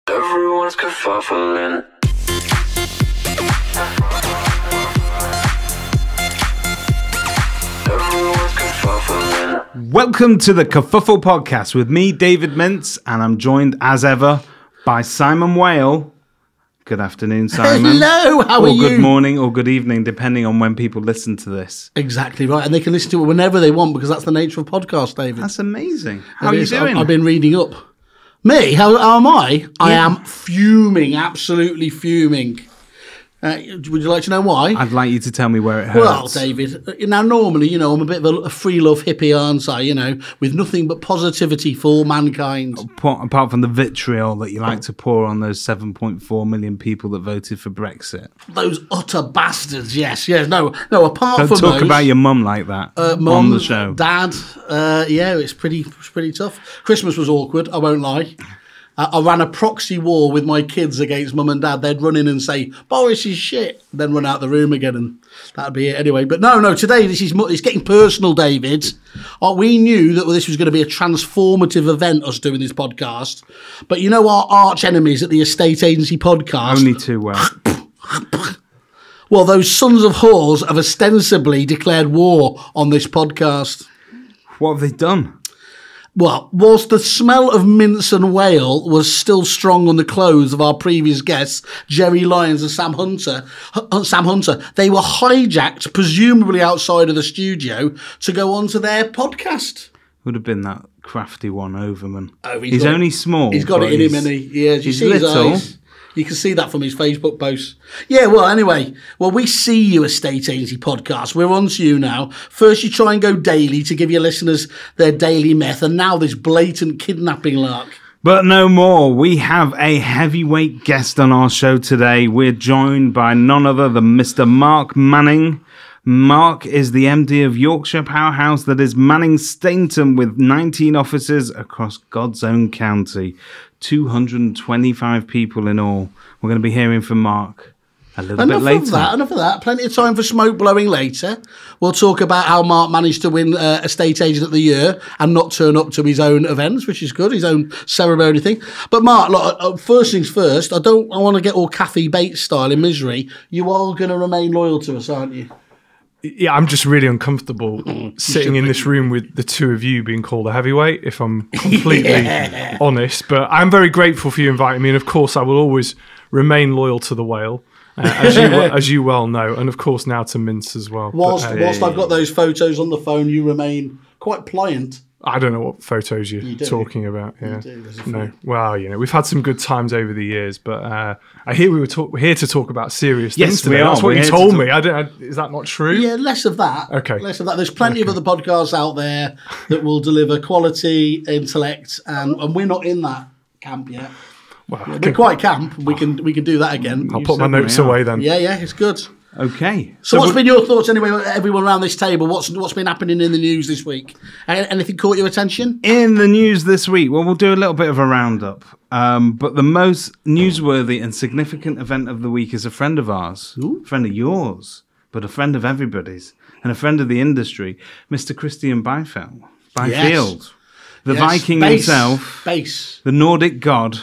Everyone's kerfuffling. Everyone's kerfuffling. Welcome to the Kerfuffle Podcast with me, David Mintz, and I'm joined as ever by Simon Whale. Good afternoon, Simon. Hello, how are or you? good morning or good evening, depending on when people listen to this. Exactly right, and they can listen to it whenever they want because that's the nature of podcasts, David. That's amazing. How are you doing? I've been reading up. Me? How am I? I am fuming, absolutely fuming. Would you like to know why? I'd like you to tell me where it hurts. Well, David, now normally, I'm a bit of a free love hippie, aren't I? With nothing but positivity for mankind. Apart from the vitriol that you like to pour on those 7.4 million people that voted for Brexit. Those utter bastards, yes. No, apart Don't from talk those, about your mum like that Mum, on the show. Dad, it's pretty tough. Christmas was awkward, I won't lie. I ran a proxy war with my kids against mum and dad. They'd run in and say, Boris is shit, then run out the room again, and that'd be it anyway. But no, today it's getting personal, David. We knew that this was going to be a transformative event, us doing this podcast. But our arch enemies at the Estate Agency Podcast... Only too well. Well, those sons of whores have ostensibly declared war on this podcast. What have they done? Well, whilst the smell of mince and whale was still strong on the clothes of our previous guests, Jerry Lyons and Sam Hunter, they were hijacked, presumably outside of the studio, to go onto their podcast. Would have been that crafty one, Overman. Oh, he's only small. He's got it in him, and he's little. His eyes? You can see that from his Facebook posts. Yeah, well, anyway. Well, we see you, Estate Agency Podcast. We're on to you now. First, you try and go daily to give your listeners their daily meth, and now this blatant kidnapping lark. But no more. We have a heavyweight guest on our show today. We're joined by none other than Mr. Mark Manning. Mark is the MD of Yorkshire powerhouse that is Manning Stainton with 19 offices across God's own county. 225 people in all. We're going to be hearing from Mark a little bit later. Enough of that. Plenty of time for smoke blowing later. We'll talk about how Mark managed to win Estate Agent of the Year and not turn up to his own events, which is good, his own ceremony thing. But Mark, look, first things first, I want to get all Kathy Bates style in misery. You are going to remain loyal to us, aren't you? Yeah, I'm just really uncomfortable sitting in this room with the two of you being called a heavyweight, if I'm completely honest. But I'm very grateful for you inviting me. And of course, I will always remain loyal to the whale, as you well know. And of course, now to Mince as well. Whilst I've got those photos on the phone, you remain quite pliant. I don't know what photos you're talking about. Yeah, no. Well, we've had some good times over the years, but I hear we're here to talk about serious things today. That's what you told me. Is that not true? Yeah, less of that. Okay, less of that. There's plenty of other podcasts out there that will deliver quality, intellect, and we're not in that camp yet. Well, we're quite camp. We can do that again. I'll put my notes away then. Yeah, it's good. Okay. So what's been your thoughts anyway, everyone around this table? What's been happening in the news this week? Anything caught your attention? In the news this week, well, we'll do a little bit of a roundup. But the most newsworthy and significant event of the week is a friend of ours, a friend of yours, but a friend of everybody's, and a friend of the industry, Mr. Christian Byfield. Yes. The Viking himself, the Nordic god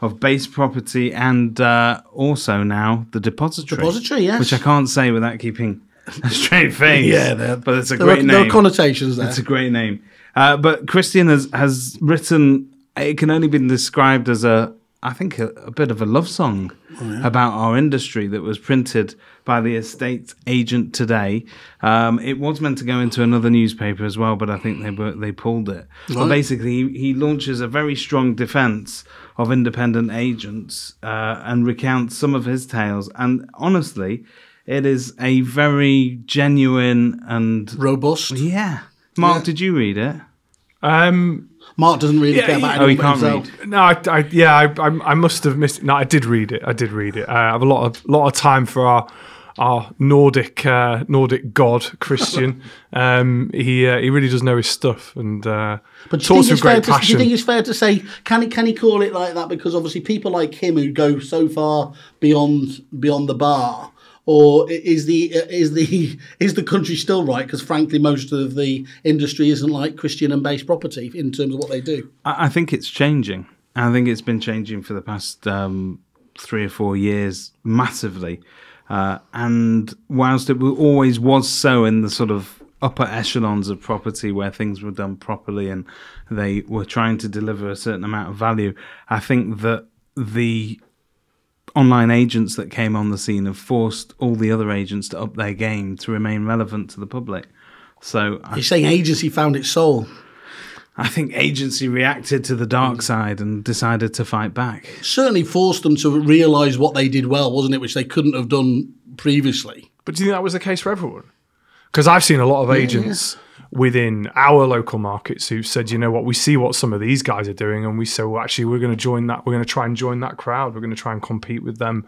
of base property, and also now the Depository. Depository, yes. Which I can't say without keeping a straight face. But it's a great name. There are connotations there. It's a great name. But Christian has written, it can only be described as a bit of a love song about our industry that was printed by the estate agent today. It was meant to go into another newspaper as well, but I think they pulled it. Right. But basically, he launches a very strong defence of independent agents and recounts some of his tales. And honestly, it is a very genuine and robust. Yeah. Mark, did you read it? Mark doesn't really care about anything but himself. Read. No, I must have missed it. No, I did read it. I have a lot of time for our Nordic god Christian. He really does know his stuff and talks with great passion. Do you think it's fair to say can he call it like that because obviously people like him who go so far beyond the bar? Or is the country still right? Because frankly, most of the industry isn't like Christian and based property in terms of what they do. I think it's changing. I think it's been changing for the past 3 or 4 years massively. And whilst it always was so in the sort of upper echelons of property where things were done properly and they were trying to deliver a certain amount of value, I think that the online agents that came on the scene have forced all the other agents to up their game to remain relevant to the public. So You're saying agency found its soul? I think agency reacted to the dark side and decided to fight back. Certainly forced them to realise what they did well, wasn't it, which they couldn't have done previously. But do you think that was the case for everyone? Because I've seen a lot of agents within our local markets who've said, you know what, we see what some of these guys are doing and we say, well, actually, we're going to join that. We're going to try and join that crowd. We're going to try and compete with them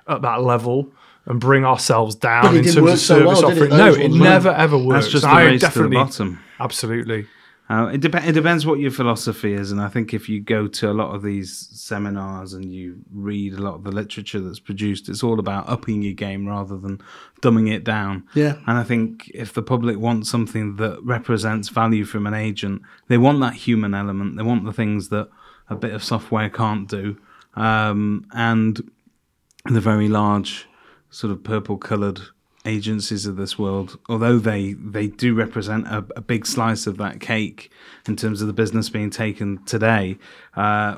at that level and bring ourselves down in terms of service offering. No, it never, ever works. That's just the race to the bottom. Absolutely. It depends what your philosophy is, and I think if you go to a lot of these seminars and you read a lot of the literature that's produced, it's all about upping your game rather than dumbing it down. Yeah. And I think if the public wants something that represents value from an agent, they want that human element. They want the things that a bit of software can't do. And the very large sort of purple-coloured agencies of this world, although they do represent a big slice of that cake in terms of the business being taken today,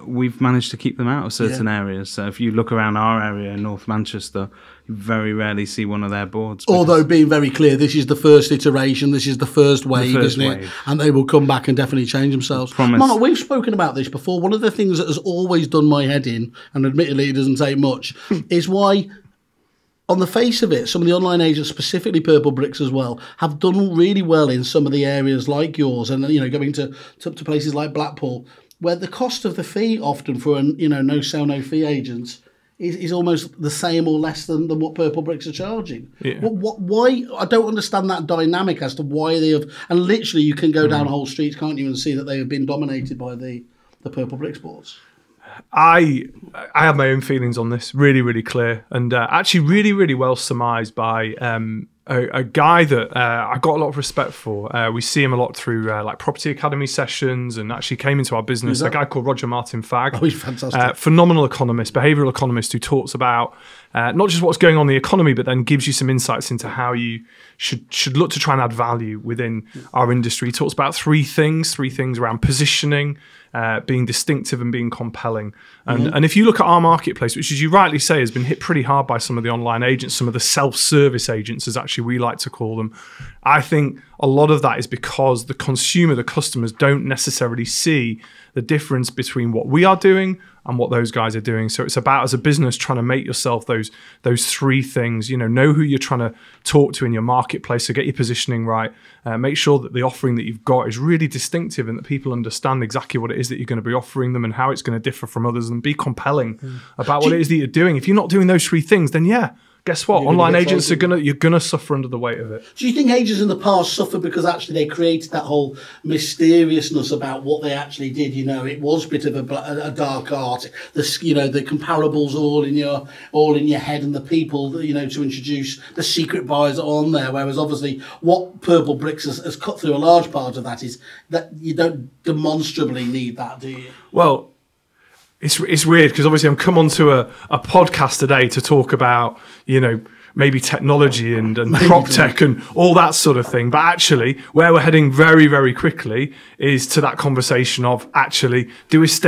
we've managed to keep them out of certain areas. So if you look around our area in North Manchester, you very rarely see one of their boards. Although being very clear, this is the first iteration, this is the first wave, isn't it? And they will come back and definitely change themselves. Promise. Mark, we've spoken about this before. One of the things that has always done my head in, and admittedly it doesn't take much, is why, on the face of it, some of the online agents, specifically Purple Bricks as well, have done really well in some of the areas like yours, and going to places like Blackpool, where the cost of the fee often for no sell no fee agents is almost the same or less than what Purple Bricks are charging. Yeah. Why? I don't understand that dynamic as to why they have. And literally, you can go down whole streets, can't you, and see that they have been dominated by the Purple Bricks boards. I have my own feelings on this, really, really clear, and actually really, really well surmised by a guy that I got a lot of respect for. We see him a lot through like Property Academy sessions, and actually came into our business. A guy called Roger Martin Fagg. Oh, he's fantastic. Phenomenal economist, behavioural economist, who talks about not just what's going on in the economy, but then gives you some insights into how you should look to try and add value within our industry. He talks about three things around positioning, being distinctive and being compelling. And if you look at our marketplace, which, as you rightly say, has been hit pretty hard by some of the online agents, some of the self-service agents, as actually we like to call them, I think a lot of that is because the consumer, the customers, don't necessarily see the difference between what we are doing and what those guys are doing. So it's about, as a business, trying to make yourself those three things. Know who you're trying to talk to in your marketplace, so get your positioning right. Make sure that the offering that you've got is really distinctive and that people understand exactly what it is that you're going to be offering them and how it's going to differ from others, and be compelling about what it is that you're doing. If you're not doing those three things, then guess what? Online agents you're gonna suffer under the weight of it. Do you think agents in the past suffered because actually they created that whole mysteriousness about what they actually did? It was a bit of a dark art. The comparables all in your head, and the people to introduce the secret buyers on there. Whereas obviously what Purple Bricks has cut through a large part of that is that you don't demonstrably need that, do you? Well, It's weird because obviously I'm come onto a podcast today to talk about, maybe technology and prop tech and all that sort of thing. But actually, where we're heading very, very quickly is to that conversation of actually, does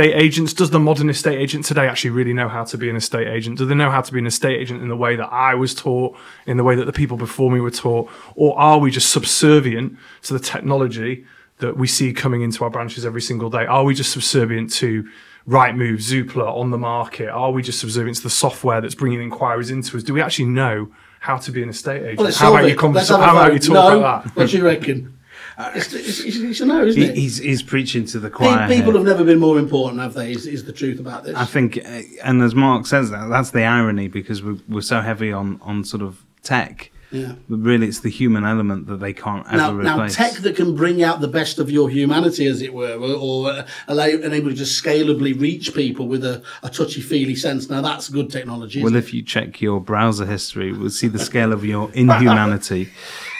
the modern estate agent today actually really know how to be an estate agent? Do they know how to be an estate agent in the way that I was taught, in the way that the people before me were taught? Or are we just subservient to the technology that we see coming into our branches every single day? Are we just subservient to Rightmove, Zoopla on the market? Are we just subservient to the software that's bringing inquiries into us? Do we actually know how to be an estate agent? Well, how about you talk about that? What do you reckon? It's a no, isn't it? He's preaching to the choir. People have never been more important, have they? Is the truth about this? I think, and as Mark says, that's the irony, because we're so heavy on sort of tech. Yeah. But really, it's the human element that they can't ever replace. Now, tech that can bring out the best of your humanity, as it were, or enable you to scalably reach people with a touchy-feely sense. Now, that's good technology. Well, if you check your browser history, we'll see the scale of your inhumanity.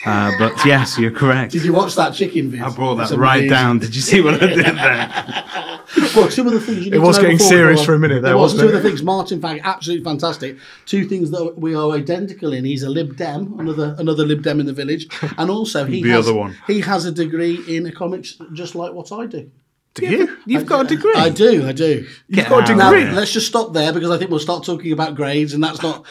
But yes, you're correct. Did you watch that chicken video? I brought that right down. Did you see what I did there? Well, two of the things you need It was to know getting before serious we go for a on. minute there, It was wasn't two it? of the things. Martin Fagg, absolutely fantastic. Two things that we are identical in. He's a Lib Dem, another Lib Dem in the village, and also The other one. He has a degree in economics, just like what I do. Do you? You've got a degree. I do. You've got a Now, degree. let's just stop there because I think we'll start talking about grades, and that's not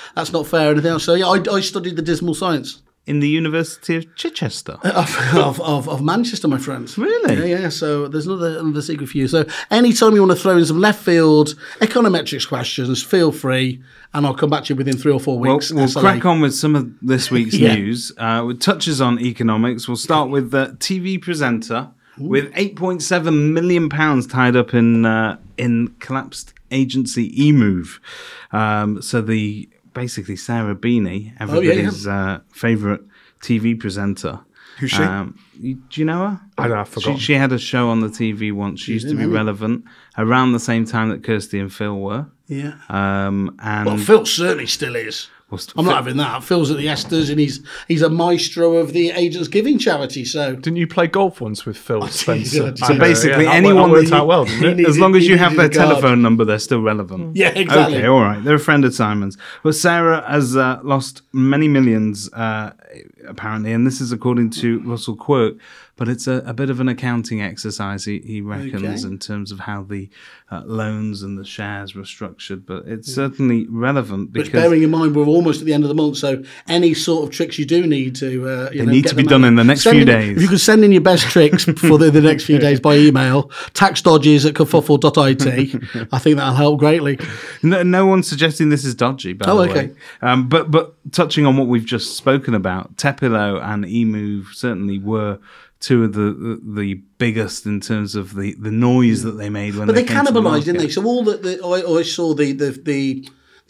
fair or anything else. So yeah, I studied the dismal science In the University of Chichester. of Manchester, my friend. Really? Yeah. So there's another secret for you. So anytime you want to throw in some left field econometrics questions, feel free, and I'll come back to you within 3 or 4 weeks. We'll SLA. crack on with some of this week's Yeah. news. With touches on economics. We'll start with the TV presenter with £8.7 million tied up in collapsed agency eMove. So basically Sarah Beanie, everybody's favourite TV presenter. Who's she? Do you know her? I don't know, I've forgotten. She had a show on the TV once. She used to be relevant around the same time that Kirsty and Phil were. Yeah. And Well, Phil certainly still is. I'm not having that. Phil's at the Esters, and he's a maestro of the Agents Giving charity. So Didn't you play golf once with Phil Spencer? did. So basically, that anyone worked that out well, didn't it? as long as you have their needed a guard. telephone number, they're still relevant. yeah, exactly. Okay, all right. They're a friend of Simon's. But Sarah has lost many millions, apparently, and this is according to Russell Quirk. But it's a bit of an accounting exercise, he reckons, Okay. in terms of how the loans and the shares were structured. But it's certainly relevant But because bearing in mind we're almost at the end of the month, so any sort of tricks you do need to, need get to be them done out. in the next Send few in- days. If you could send in your best tricks for the next few days by email, taxdodges@kerfuffle.it. I think that'll help greatly. No one's suggesting this is dodgy, by Oh, the okay. way. But touching on what we've just spoken about, Tepilo and eMove certainly were two of the biggest in terms of the noise that they made when But they came to the cannibalised, didn't they? market. So all that I saw the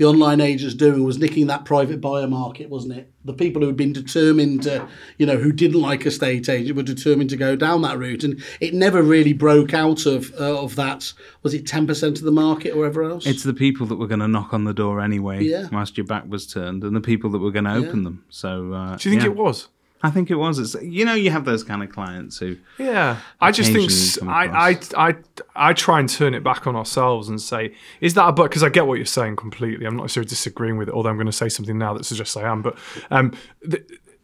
online agents doing was nicking that private buyer market, wasn't it? The people who had been determined to, who didn't like a estate agent were determined to go down that route, and it never really broke out of that. Was it 10% of the market or whatever else? It's the people that were going to knock on the door anyway, Yeah. whilst your back was turned, and the people that were going to open them. So, Do you think yeah. it was? I think it was. It's, you have those kind of clients who. Yeah, I just think Occasionally come I try and turn it back on ourselves and say, is that a but? Because I get what you're saying completely. I'm not necessarily disagreeing with it, although I'm going to say something now that suggests I am. But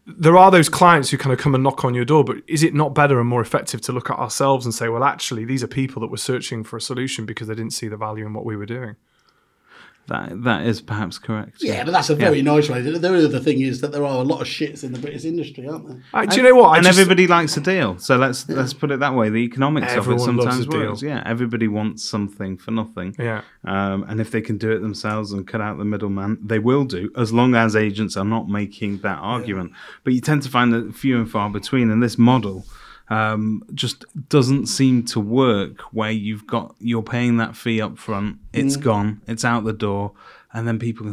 there are those clients who kind of come and knock on your door. But is it not better and more effective to look at ourselves and say, well, actually, these are people that were searching for a solution because they didn't see the value in what we were doing? That is perhaps correct. yeah, but that's a very nice way. The other thing is that there are a lot of shits in the British industry, aren't there? Do you know what? Everybody likes a deal, so let's put it that way. The economics Everyone of it loves sometimes a deal. works. Yeah, everybody wants something for nothing. Yeah. And if they can do it themselves and cut out the middleman, they will do, as long as agents are not making that argument. But you tend to find that few and far between, and this model just doesn't seem to work where you're paying that fee up front, it's gone, it's out the door, and then people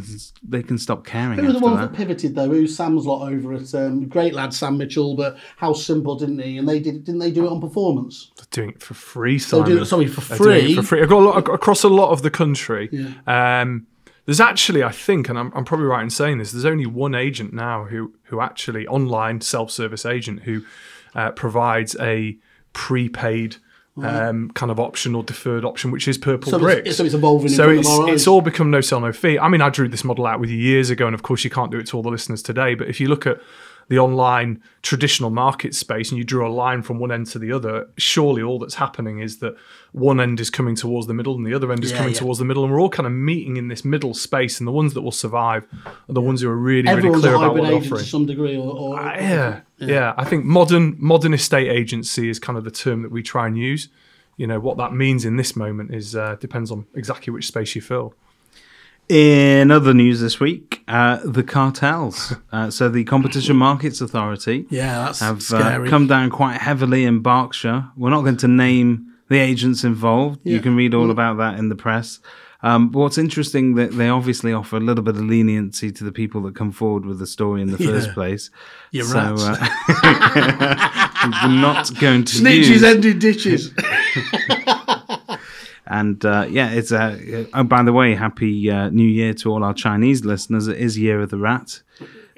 can stop caring. Who were the after ones that. that pivoted though? Who's Sam's lot over at great lad Sam Mitchell, but how simple didn't he? And didn't they do it on performance? Doing it for free, They're Simon. doing it, sorry, for They're doing free. it for free. I've got across a lot of the country. There's actually, I think, and I'm probably right in saying this, there's only one agent now who actually, online self-service agent, who provides a prepaid kind of option or deferred option, which is Purple So Bricks. it's evolving in So front of our eyes. it's all become no sell, no fee. I mean, I drew this model out with you years ago, and of course you can't do it to all the listeners today, but if you look at the online traditional market space and you drew a line from one end to the other, surely all that's happening is that one end is coming towards the middle and the other end is coming towards the middle, and we're all kind of meeting in this middle space, and the ones that will survive are the ones who are really, Everyone's really clear a about hybrid what they're agent to offering. some degree, Yeah. I think modern estate agency is kind of the term that we try and use. What that means in this moment is depends on exactly which space you fill. In other news this week, the cartels. So the Competition Markets Authority that's have scary. come down quite heavily in Berkshire. We're not going to name the agents involved. You can read all about that in the press. But what's interesting that they obviously offer a little bit of leniency to the people that come forward with the story in the first place. You're so right. we're not going to Snitches use. ended ditches. And it's oh, by the way, happy New Year to all our Chinese listeners. It is Year of the Rat.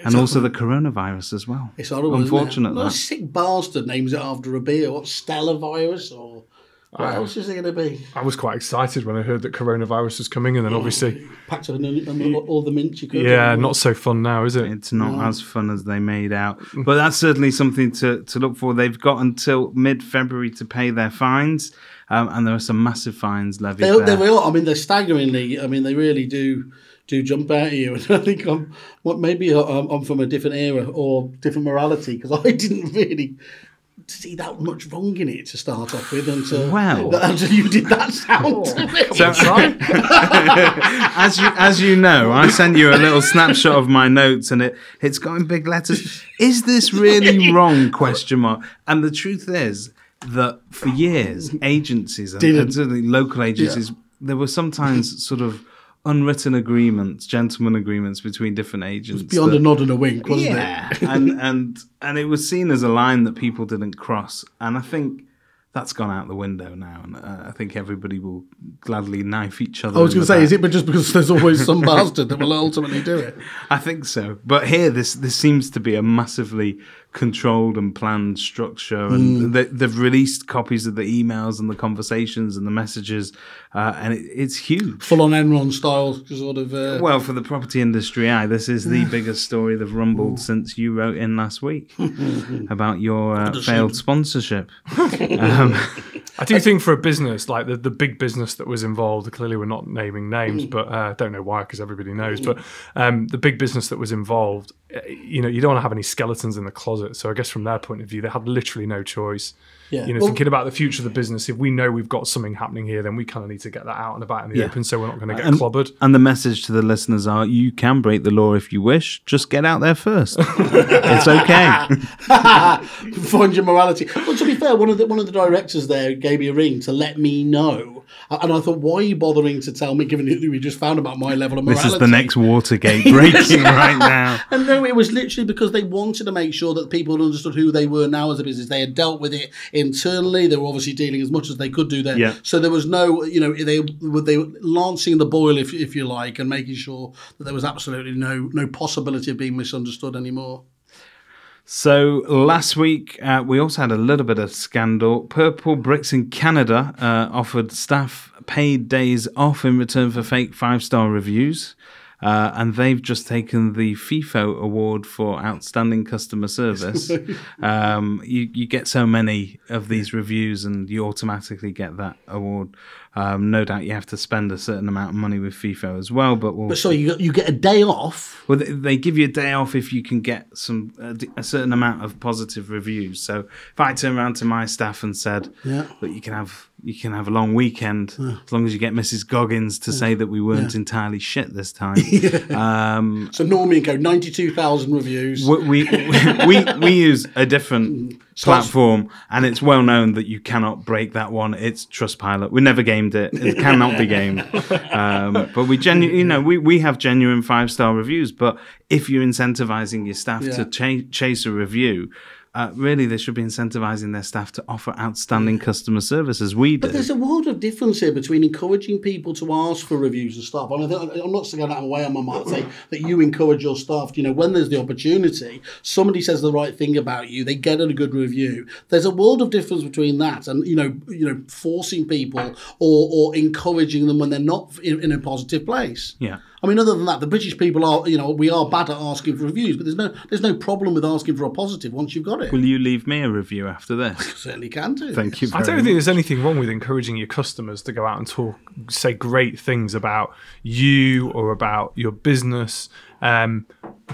and also the coronavirus as well. It's horrible. Unfortunate. What a sick bastard names it after a beer. What, Stella virus or what else is it going to be? I was quite excited when I heard that coronavirus was coming, and then obviously, Packed up all the mints you could. yeah, not so fun now, is it? It's not as fun as they made out. But that's certainly something to look for. They've got until mid-February to pay their fines, and there are some massive fines levied They there. will. I mean, they're staggeringly. I mean, they really do jump out at you. And I think maybe I'm from a different era or different morality, because I didn't really see that much wrong in it to start off with until you did that sound to it. So, as you know, I sent you a little snapshot of my notes, and it's got in big letters. Is this really wrong? ? And the truth is that for years, agencies and certainly local agencies, there were sometimes sort of unwritten agreements, gentlemen agreements between different agents. It was beyond a nod and a wink, wasn't it? and it was seen as a line that people didn't cross. And I think that's gone out the window now. And I think everybody will gladly knife each other. I was going to say, is it just because there's always some bastard that will ultimately do it? I think so. But here, this seems to be a massively controlled and planned structure, and they've released copies of the emails and the conversations and the messages, and it's huge. Full on Enron style sort of. Well, for the property industry, this is the biggest story they've rumbled since you wrote in last week about your failed sponsorship. I do think for a business like the big business that was involved, clearly we're not naming names, but I don't know why, because everybody knows, but the big business that was involved, you don't want to have any skeletons in the closet. So I guess from their point of view, they had literally no choice. Yeah. Thinking about the future of the business, if we know we've got something happening here, then we kind of need to get that out and about in the open, so we're not going to get clobbered. And the message to the listeners are, you can break the law if you wish, just get out there first. It's okay. Find your morality. Well, to be fair, one of the directors there gave me a ring to let me know. And I thought, why are you bothering to tell me, given that we just found about my level of morality? This is the next Watergate breaking right now. And no, it was literally because they wanted to make sure that people understood who they were now as a business. They had dealt with it internally. They were obviously dealing as much as they could do there. Yeah. So there was no, they were lancing the boil, if you like, and making sure that there was absolutely no possibility of being misunderstood anymore. So last week, we also had a little bit of scandal. Purple Bricks in Canada offered staff paid days off in return for fake 5-star reviews. And they've just taken the FIFO award for outstanding customer service. You get so many of these reviews and you automatically get that award. No doubt you have to spend a certain amount of money with FIFO as well. But so you get a day off? Well, they give you a day off if you can get a certain amount of positive reviews. So if I turn around to my staff and said that you can have a long weekend as long as you get Mrs. Goggins to say that we weren't entirely shit this time. So Normie & Co, 92,000 reviews. We use a different platform, and it's well known that you cannot break that one. It's Trustpilot. We never gamed it. It cannot be gamed. But we have genuine 5-star reviews. But if you're incentivizing your staff to chase a review, really, they should be incentivizing their staff to offer outstanding customer service, as we do. But there's a world of difference here between encouraging people to ask for reviews and stuff. I mean, I'm not going out of my way on my mind say that you encourage your staff. When there's the opportunity, somebody says the right thing about you, they get a good review. There's a world of difference between that and forcing people or encouraging them when they're not in a positive place. Yeah. I mean, other than that, the British people are, we are bad at asking for reviews, but there's no problem with asking for a positive once you've got it. Will you leave me a review after this? Certainly can do. Thank you. I don't think there's anything wrong with encouraging your customers to go out and say great things about you or about your business. But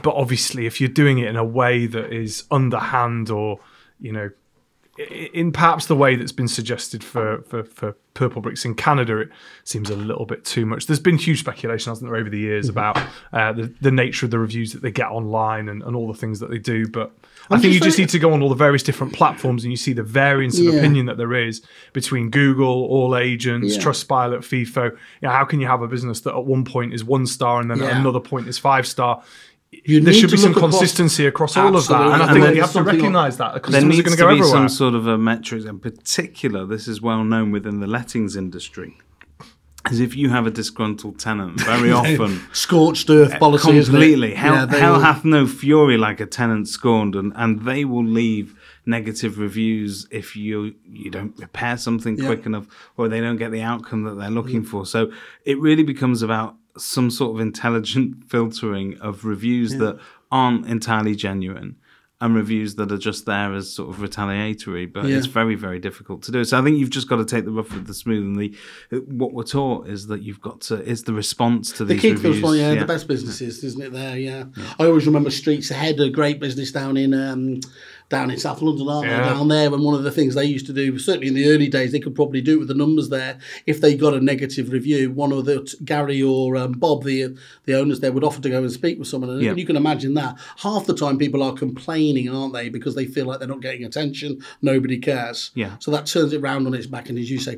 obviously, if you're doing it in a way that is underhand or, in perhaps the way that's been suggested for Purple Bricks in Canada, it seems a little bit too much. There's been huge speculation, hasn't there, over the years about the nature of the reviews that they get online and all the things that they do. But I think you just need to go on all the various different platforms and you see the variance of opinion that there is between Google, All Agents, Trustpilot, FIFO. How can you have a business that at one point is 1 star and then at another point is 5-star? There should be some consistency across all of that, and I think you have to recognise that. The customers are going to go everywhere. Some sort of a metric, in particular, this is well known within the lettings industry. is if you have a disgruntled tenant, very often Scorched earth policy, completely. isn't it? Hell, they hell will- hath no fury like a tenant scorned, and they will leave negative reviews if you don't repair something quick enough, or they don't get the outcome that they're looking for. So it really becomes about some sort of intelligent filtering of reviews that aren't entirely genuine, and reviews that are just there as sort of retaliatory, but it's very, very difficult to do. So I think you've just got to take the rough with the smooth, and what we're taught is that you've got to, it's the response to The these key reviews. was one, the best businesses, isn't it? There, I always remember Streets Ahead, a great business down in South London, aren't they? Down there, and one of the things they used to do, certainly in the early days, they could probably do it with the numbers there. If they got a negative review, one of the Gary or Bob, the owners there, would offer to go and speak with someone, and you can imagine that half the time people are complaining, aren't they, because they feel like they're not getting attention, nobody cares. So that turns it round on its back, and as you say,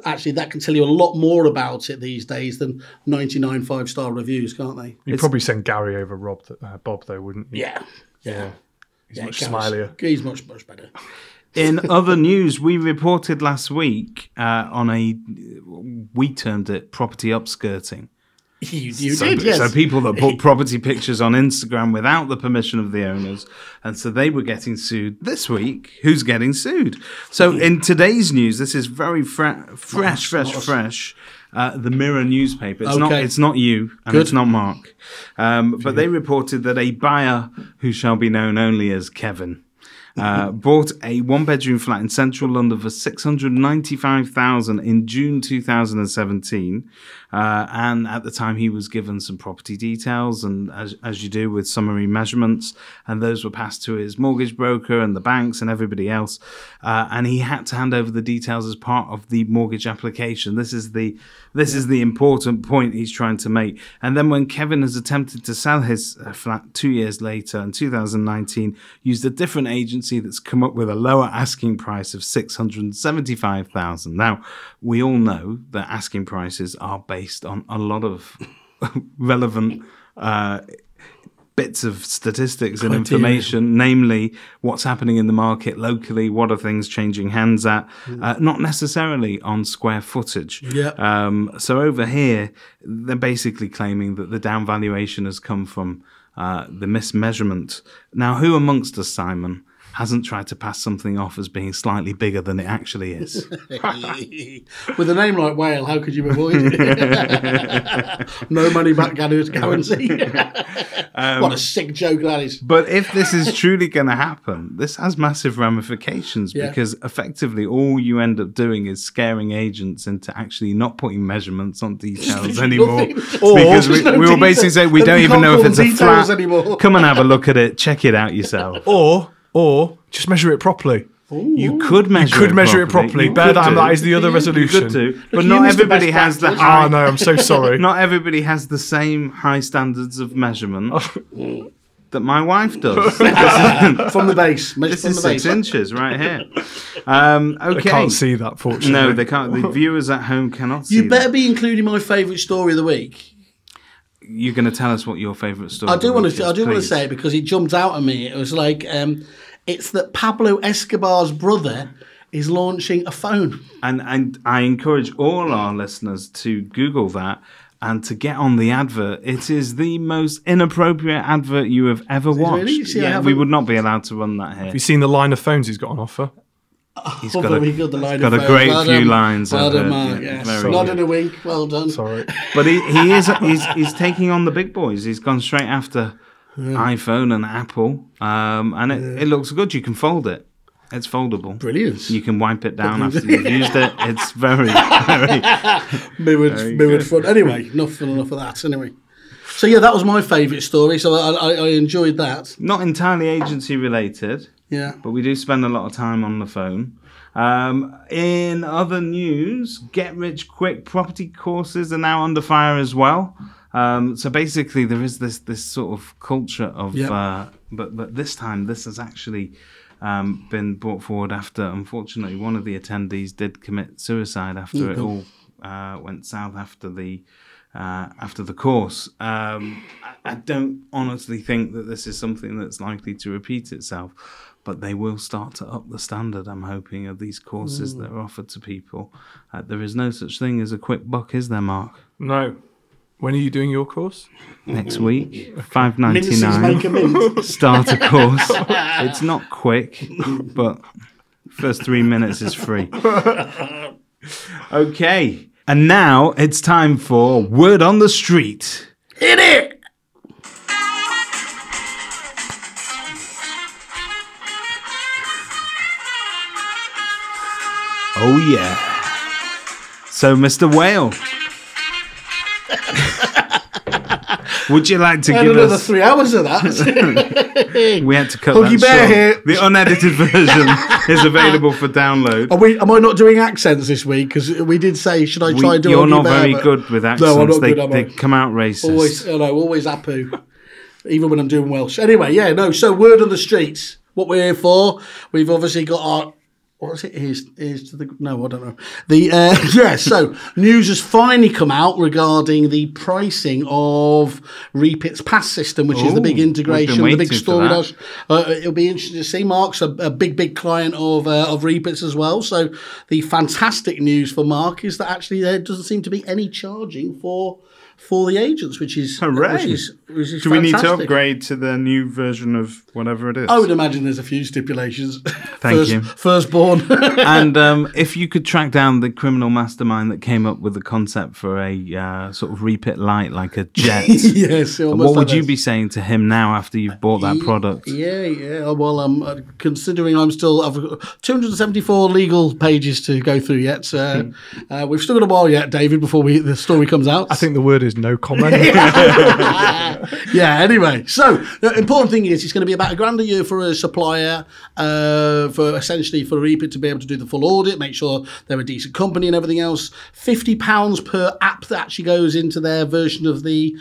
actually that can tell you a lot more about it these days than 99 5-star reviews, can't they? You'd probably send Gary over Bob, though, wouldn't you? Yeah. He's much Gary's- smilier. He's much better. In other news, we reported last week we termed it property upskirting. You did, yes. So people that put property pictures on Instagram without the permission of the owners, and so they were getting sued. This week, who's getting sued? So in today's news, this is very fresh. The Mirror newspaper. It's not you, and it's not Mark. But they reported that a buyer who shall be known only as Kevin bought a one-bedroom flat in central London for $695,000 in June 2017. And at the time, he was given some property details, and as you do with summary measurements, and those were passed to his mortgage broker and the banks and everybody else. And he had to hand over the details as part of the mortgage application. This is the important point he's trying to make. And then when Kevin has attempted to sell his flat 2 years later, in 2019, used a different agency that's come up with a lower asking price of $675,000. Now, we all know that asking prices are based on a lot of relevant bits of statistics and information, namely what's happening in the market locally, what are things changing hands at, not necessarily on square footage. So over here, they're basically claiming that the down valuation has come from the mismeasurement. Now, who amongst us, Simon, hasn't tried to pass something off as being slightly bigger than it actually is? With a name like Whale, how could you avoid it? No money back guarantee. What a sick joke that is. But if this is truly going to happen, this has massive ramifications, because effectively all you end up doing is scaring agents into actually not putting measurements on details anymore. There's Because we no will detail. basically say, we Then don't we even can't know if call it's them a details flat. anymore. Come and have a look at it. Check it out yourself. Or just measure it properly. You could measure it properly. You Bear could that, do. that is the other You resolution. could do. But Look, you not missed the everybody best has the practice. high. Oh no, I'm so sorry. Not everybody has the same high standards of measurement that my wife does. From the base. Measure This from is the 6 base. inches right here. Okay. I can't see that, fortunately. No, they can't. The viewers at home cannot see. You better that. be including my favourite story of the week. You're going to tell us what your favourite story. I do want to please. say it because it jumped out at me. It was like, it's that Pablo Escobar's brother is launching a phone. And I encourage all our listeners to Google that and to get on the advert. It is the most inappropriate advert you have ever watched. really? See, I Yeah, haven't- we would not be allowed to run that here. Have you seen the line of phones he's got on offer? He's Oh, got a, very good, the line got of a phones. great Well few done. lines. Well I've done, heard. Mark. Yeah, Yes. very Nod good. and a wink. Well done. Sorry. But he's taking on the big boys. He's gone straight after iPhone and Apple, and it looks good. You can fold it. It's foldable. Brilliant. You can wipe it down after you've used it. It's very, very. Mirrored front. Anyway, enough of that. Anyway. So yeah, that was my favourite story. So I enjoyed that. Not entirely agency related, Yeah. but we do spend a lot of time on the phone. In other news, get rich quick property courses are now under fire as well. So basically, there is this sort of culture of, but this time this has actually been brought forward after, unfortunately, one of the attendees did commit suicide after it all went south after the after the course. I don't honestly think that this is something that's likely to repeat itself, but they will start to up the standard, I'm hoping, of these courses that are offered to people. There is no such thing as a quick buck, is there, Mark? No. When are you doing your course? Next week, Minces $5.99 make a mint. starter course. It's not quick, but first 3 minutes is free. Okay, and now it's time for Word on the Street. Hit it! Oh yeah. So, Mr. Whale, would you like to And give another us... 3 hours of that. We had to cut Huggy that Bear short. here. The unedited version is available for download. Am I not doing accents this week? Because we did say, should I try and do You're Huggy not Bear, very but- good with accents. No, I'm not they, good, am they I? come out racist. Always Apu. Even when I'm doing Welsh. Anyway, yeah, no, so Word on the Streets. What we're here for. We've obviously got our... What is it? Here's to the... No, I don't know. So news has finally come out regarding the pricing of Reapit's Pass system, which is the big Ooh, integration, we've the been big waiting for story. It'll be interesting to see. Mark's a big client of Reapit's as well. So the fantastic news for Mark is that actually there doesn't seem to be any charging for the agents, which is Hooray. which is Do we need to fantastic. upgrade to the new version of whatever it is? I would imagine there's a few stipulations. Thank you. Firstborn. And if you could track down the criminal mastermind that came up with the concept for a sort of Reapit Lite, like a jet, Yes. what would you be saying to him now after you've bought that product? Yeah. Well, considering I've got 274 legal pages to go through yet. We've still got a while yet, David, before the story comes out. I think the word is no comment. Yeah, anyway. So, the important thing is it's going to be about $1,000 a year for a supplier, for essentially for Reapit to be able to do the full audit, make sure they're a decent company and everything else. £50 per app that actually goes into their version of the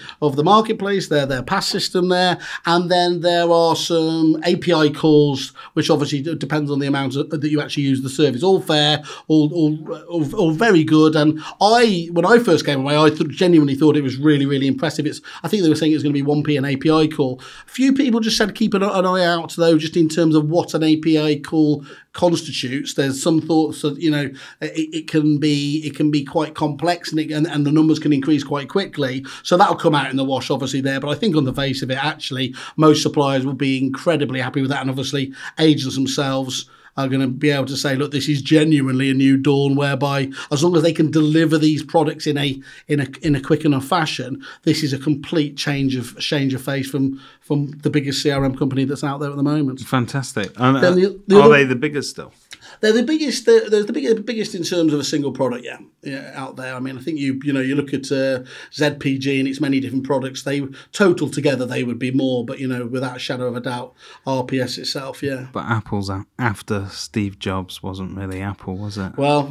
marketplace, their pass system there. And then there are some API calls, which obviously depends on the amount that you actually use the service. All fair, all very good. And when I first came away, I genuinely thought it was really, really impressive. I think they were saying it was going to be 1p an API call. A few people just said keep an eye out, though, just in terms of what an API call constitutes. There's some thoughts that it can be quite complex, and the numbers can increase quite quickly. So that'll come out in the wash, obviously there. But I think on the face of it, actually, most suppliers will be incredibly happy with that, and obviously agents themselves are going to be able to say, look, this is genuinely a new dawn, whereby as long as they can deliver these products in a quick enough fashion, this is a complete change of face from the biggest CRM company that's out there at the moment. Fantastic. And, Then are they the biggest still? They're the biggest. They're the biggest in terms of a single product. Yeah, out there. I mean, I think you look at ZPG and its many different products. They total together they would be more, but without a shadow of a doubt, RPS itself. Yeah. But Apple's after Steve Jobs wasn't really Apple, was it? Well,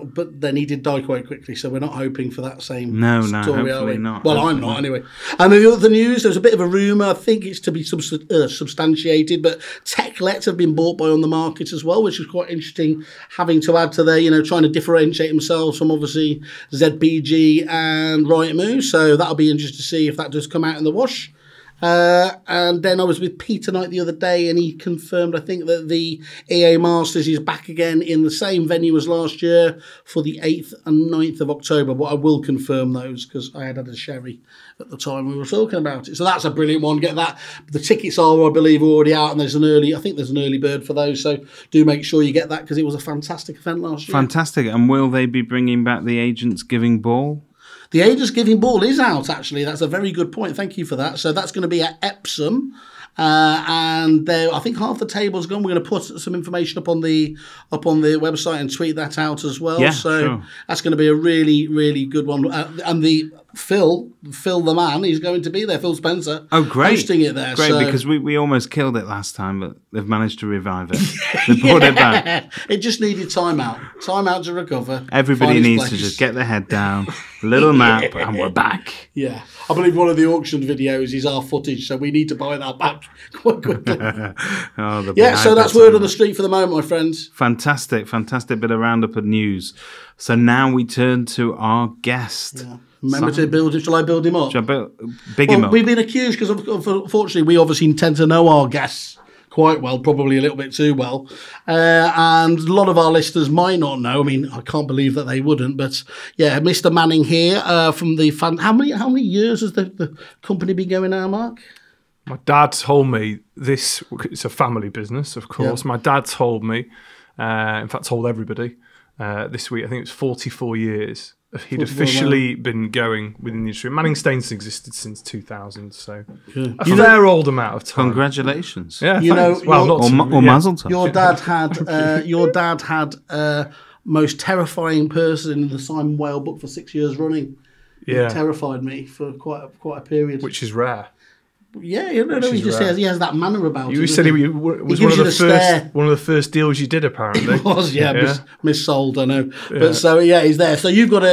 but then he did die quite quickly, so we're not hoping for that same No, story, are hopefully we? not. Well, Hopefully I'm not not. anyway. And the other news, there's a bit of a rumour. I think it's to be substantiated, but Techlet have been bought by On the Market as well, which is quite interesting. Having to add to their, trying to differentiate themselves from obviously ZPG and Rightmove. So that'll be interesting to see if that does come out in the wash. And then I was with Peter Knight the other day, and he confirmed, I think, that the EA Masters is back again in the same venue as last year for the 8th and 9th of October. But I will confirm those because I had a sherry at the time we were talking about it. So that's a brilliant one. Get that. The tickets are, I believe, already out, and there's an early bird for those. So do make sure you get that because it was a fantastic event last year. Fantastic. And will they be bringing back the Agents Giving Ball? The Agents Giving Ball is out, actually. That's a very good point. Thank you for that. So that's going to be at Epsom. And I think half the table's gone. We're going to put some information up on the website and tweet that out as well. Yeah, so sure. That's going to be a really, really good one. And the Phil the man, he's going to be there. Phil Spencer. Oh, great. Hosting it there. Great, so. because we almost killed it last time, but they've managed to revive it. They brought it back. It just needed time out to recover. Everybody find his needs to place. just get their head down, a little nap, and we're back. Yeah, I believe one of the auction videos is our footage, so we need to buy that back quite quickly. Oh, Yeah, so that's word on the street for the moment, my friends. Fantastic bit of roundup of news. So now we turn to our guest. Yeah. Remember to build him. Shall I build him up? Big him Well, up. we've been accused because, unfortunately, we obviously tend to know our guests quite well, probably a little bit too well. And a lot of our listeners might not know. I mean, I can't believe that they wouldn't. But yeah, Mr. Manning here from the fan. How many years has the company been going now, Mark? My dad told me this. It's a family business, of course. Yeah. My dad told me, in fact, told everybody this week. I think it was 44 years. He'd officially been going within the industry. Manning Staines existed since 2000, so a fair old amount of time. Congratulations. Yeah, You know, thanks. Well, not Or, to- or yeah. Mazel Tov. Your dad had most terrifying person in the Simon Whale book for 6 years running. Yeah, It terrified me for quite a period. which is rare. Yeah, you know, he is just rare. he has that manner about him. You said he doesn't was gives one of you the the stare. first deals you did, apparently. It was, yeah. Missold, I know. Yeah. But so, yeah, he's there. So you've got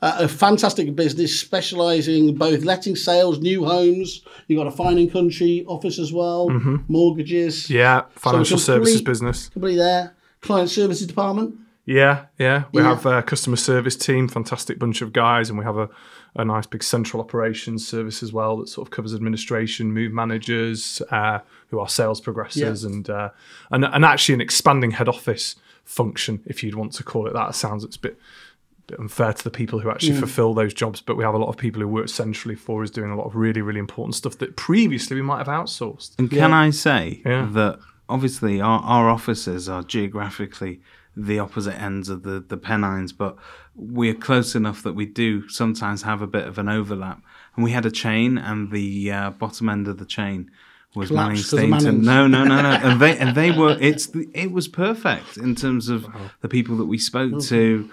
a fantastic business specialising both letting sales, new homes. You've got a fine and country office as well, mortgages. Yeah, financial So services complete- business. Completely there. Client services department. Yeah. We Yeah. have a customer service team, fantastic bunch of guys, and we have a nice big central operations service as well that sort of covers administration, move managers, who are sales progressors, Yeah. and actually an expanding head office function, if you'd want to call it that. It sounds it's a bit unfair to the people who actually fulfill those jobs, but we have a lot of people who work centrally for us doing a lot of really, really important stuff that previously we might have outsourced. And can I say Yeah. that obviously our offices are geographically the opposite ends of the Pennines, but we're close enough that we do sometimes have a bit of an overlap. And we had a chain, and the bottom end of the chain was Manning Collapsed 'cause of Stainton. Mannings. No. And they were. It was perfect in terms of the people that we spoke to.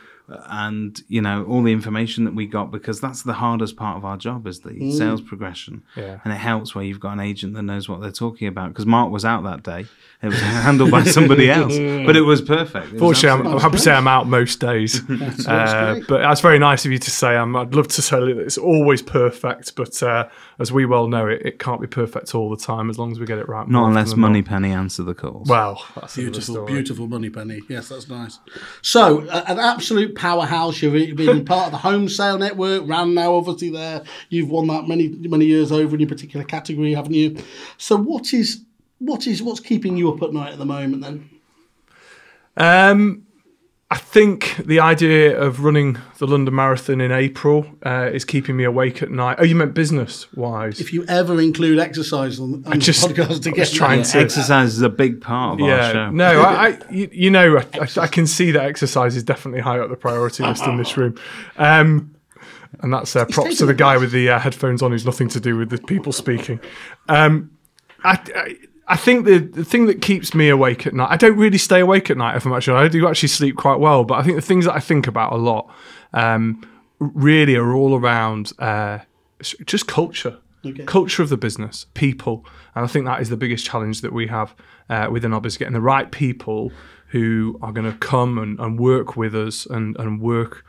And all the information that we got, because that's the hardest part of our job, is the sales progression. Yeah. And it helps where you've got an agent that knows what they're talking about, because Mark was out that day. It was handled by somebody else, but it was perfect. It was Fortunately, I'm happy to say I'm out most days. That's great. But that's very nice of you to say. I'd love to say that it's always perfect, but as we well know, it can't be perfect all the time as long as we get it right. not more unless often than Moneypenny answer the calls. not. Well, that's another Beautiful, story. beautiful money penny. Yes, that's nice. So, an absolute powerhouse. You've been part of the home sale network. Ran now, obviously, there. You've won that many years over in your particular category, haven't you? So, what's keeping you up at night at the moment then? I think the idea of running the London Marathon in April is keeping me awake at night. Oh, you meant business-wise? If you ever include exercise on the podcast to get trying to- Exercise is a big part of our show. No, I can see that exercise is definitely high up the priority list in this room. And that's props to the guy with the headphones on who's nothing to do with the people speaking. I think the thing that keeps me awake at night, I don't really stay awake at night, if I'm actually, I do actually sleep quite well, but I think the things that I think about a lot really are all around just culture. Okay. Culture of the business, people. And I think that is the biggest challenge that we have within our business, getting the right people who are going to come and work with us and work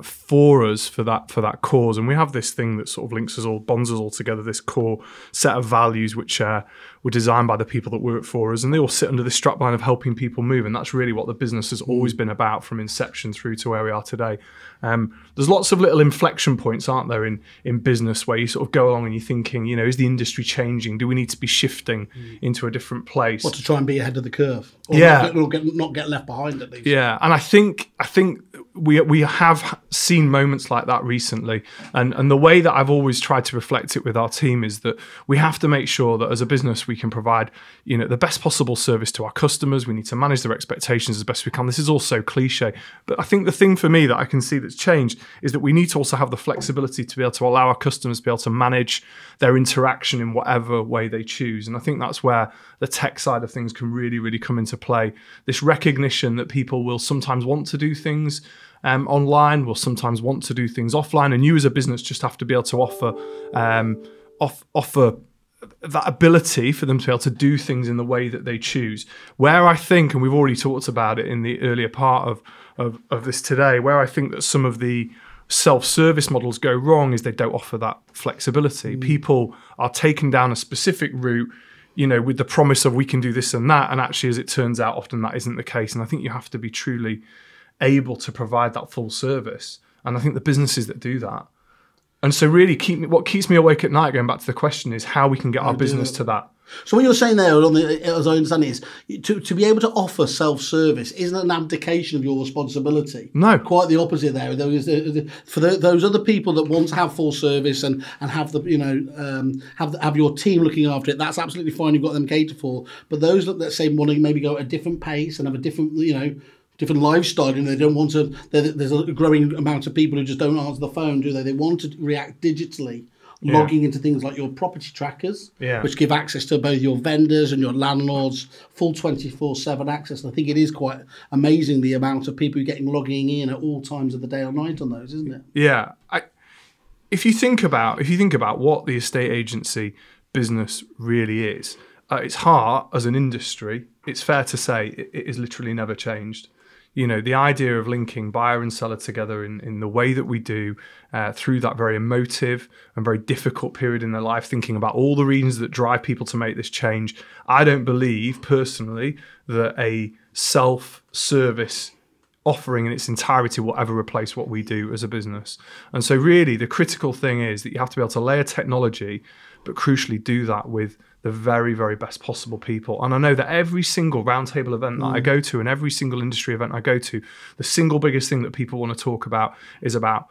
for us for that cause. And we have this thing that sort of links us all, bonds us all together, this core set of values which were designed by the people that work for us, and they all sit under this strapline of helping people move. And that's really what the business has always been about from inception through to where we are today. There's lots of little inflection points, aren't there, in business where you sort of go along and you're thinking, is the industry changing? Do we need to be shifting into a different place? Or to try and be ahead of the curve. Or Yeah. not get left behind at least. Yeah, and I think we have seen moments like that recently, and the way that I've always tried to reflect it with our team is that we have to make sure that as a business we can provide the best possible service to our customers. We need to manage their expectations as best we can. This is all so cliche, but I think the thing for me that I can see that's changed is that we need to also have the flexibility to be able to allow our customers to be able to manage their interaction in whatever way they choose. And I think that's where the tech side of things can really, really come into play. This recognition that people will sometimes want to do things online, will sometimes want to do things offline, and you as a business just have to be able to offer that ability for them to be able to do things in the way that they choose. Where I think, and we've already talked about it in the earlier part of this today, where I think that some of the self-service models go wrong is they don't offer that flexibility. People are taken down a specific route, with the promise of we can do this and that, and actually, as it turns out, often that isn't the case. And I think you have to be truly able to provide that full service. And I think the businesses that do that And so really what keeps me awake at night, going back to the question, is how we can get our business to that. So what you're saying there, as I understand it, is to be able to offer self-service isn't an abdication of your responsibility. No. Quite the opposite there. For those other people that want to have full service and have the have your team looking after it, that's absolutely fine. You've got them catered for. But those that say want to maybe go at a different pace and have a different different lifestyle, they don't want to. There's a growing amount of people who just don't answer the phone, do they? They want to react digitally. Logging into things like your property trackers, which give access to both your vendors and your landlords, full 24/7 access. And I think it is quite amazing the amount of people logging in at all times of the day or night on those, isn't it? Yeah. If you think about what the estate agency business really is, at its heart as an industry, it's fair to say it has literally never changed. The idea of linking buyer and seller together in the way that we do through that very emotive and very difficult period in their life, thinking about all the reasons that drive people to make this change. I don't believe personally that a self-service offering in its entirety will ever replace what we do as a business. And so really the critical thing is that you have to be able to layer technology, but crucially do that with the very, very best possible people. And I know that every single roundtable event that I go to and every single industry event I go to, the single biggest thing that people want to talk about is about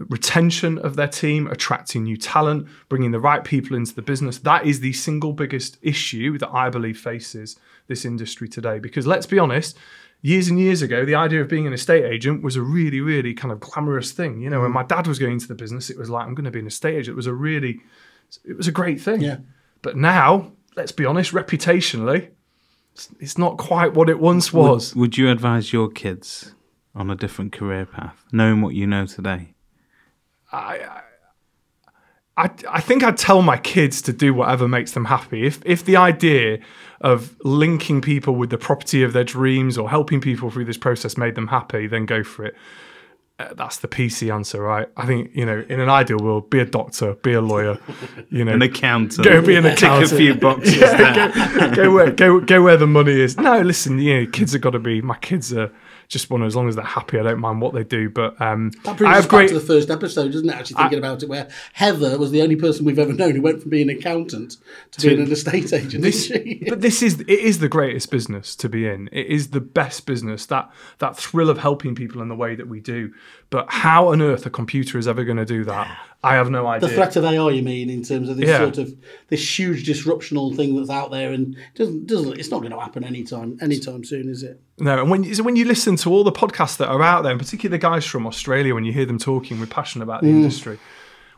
retention of their team, attracting new talent, bringing the right people into the business. That is the single biggest issue that I believe faces this industry today. Because let's be honest, years and years ago, the idea of being an estate agent was a really, really kind of glamorous thing. When my dad was going into the business, it was like, I'm going to be an estate agent. It was a great thing. Yeah. But now, let's be honest, reputationally, it's not quite what it once was. Would you advise your kids on a different career path, knowing what you know today? I think I'd tell my kids to do whatever makes them happy. If the idea of linking people with the property of their dreams or helping people through this process made them happy, then go for it. That's the PC answer, right? I think, in an ideal world, be a doctor, be a lawyer, an accountant. Go be an accountant. Tick a few boxes. Go where the money is. No, listen, kids have got to be. My kids are just one. As long as they're happy, I don't mind what they do. But that brings us back to the first episode, doesn't it? Actually, thinking about it, where Heather was the only person we've ever known who went from being an accountant to being an estate agent. But it is the greatest business to be in. It is the best business. That thrill of helping people in the way that we do. But how on earth a computer is ever going to do that? I have no idea. The threat of AI, you mean, in terms of this sort of this huge disruptional thing that's out there, and it's not going to happen anytime soon, is it? No, and when you listen to all the podcasts that are out there, and particularly the guys from Australia, when you hear them talking with passion about the industry,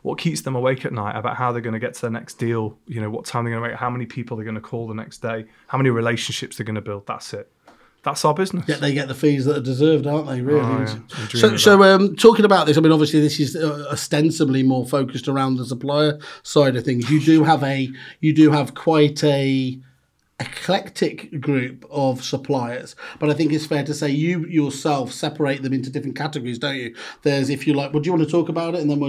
what keeps them awake at night about how they're going to get to their next deal, what time they're going to make, how many people they're going to call the next day, how many relationships they're going to build. That's it. That's our business. Yeah, they get the fees that are deserved, aren't they? Really. Oh, yeah. So talking about this, I mean, obviously, this is ostensibly more focused around the supplier side of things. You do have quite a eclectic group of suppliers, but I think it's fair to say you yourself separate them into different categories, don't you? There's, if you like, well, do you want to talk about it, and then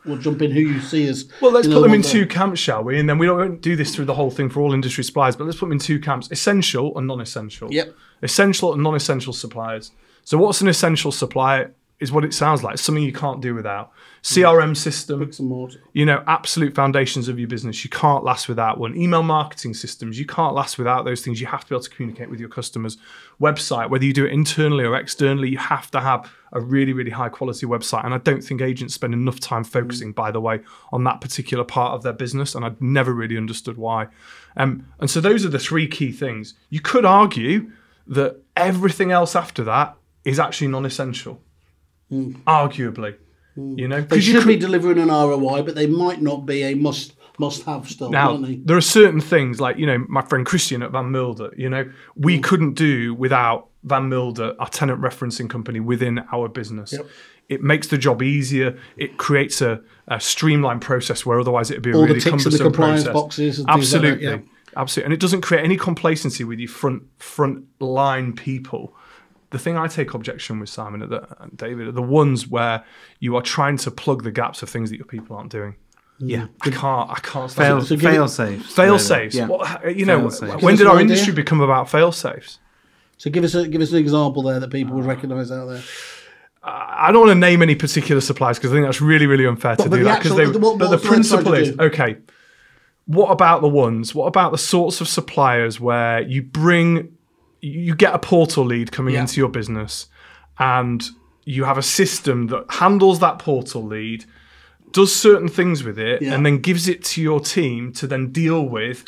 we'll jump in who you see as. Well, let's put them in two camps, shall we? And then we won't do this through the whole thing for all industry suppliers, but let's put them in two camps: essential and non-essential. Yep. Essential and non-essential suppliers. So what's an essential supplier is what it sounds like. Something you can't do without. CRM system, absolute foundations of your business. You can't last without one. Email marketing systems, you can't last without those things. You have to be able to communicate with your customers. Website, whether you do it internally or externally, you have to have a really, really high quality website. And I don't think agents spend enough time focusing, by the way, on that particular part of their business. And I've never really understood why. And so those are the three key things. You could argue that everything else after that is actually non-essential, arguably. They should be delivering an ROI, but they might not be a must-have still, now, aren't they? There are certain things like, my friend Christian at Van Milder, we couldn't do without Van Milder, our tenant referencing company within our business. Yep. It makes the job easier. It creates a streamlined process where otherwise it would be a really cumbersome process. All the ticks in the compliance boxes. And absolutely. Things like that, Absolutely. And it doesn't create any complacency with your front line people. The thing I take objection with, Simon, and David, are the ones where you are trying to plug the gaps of things that your people aren't doing. Yeah. I can't fail safes. Fail safes. Yeah. When did our industry become about fail safes? So give us an example there that people would recognise out there. I don't want to name any particular suppliers because I think that's really, really unfair to but do the that. actual- what- But the what's the website principle to is, do? okay, what about the sorts of suppliers where you get a portal lead coming Yeah. into your business and you have a system that handles that portal lead, does certain things with it, Yeah. and then gives it to your team to then deal with